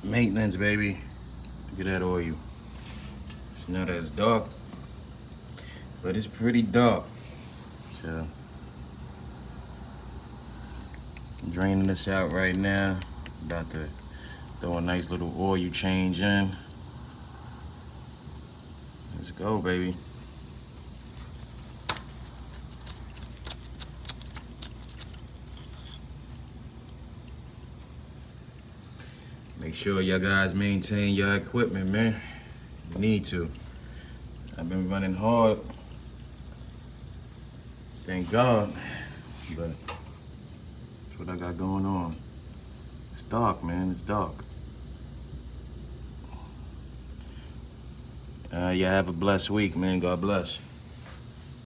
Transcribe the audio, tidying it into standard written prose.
Maintenance, baby. Look at that oil. It's not as dark, but it's pretty dark. So, I'm draining this out right now. About to throw a nice little oil change in. Let's go, baby. Make sure y'all guys maintain your equipment, man. You need to. I've been running hard. Thank God. But that's what I got going on. It's dark, man. It's dark. Yeah, have a blessed week, man. God bless.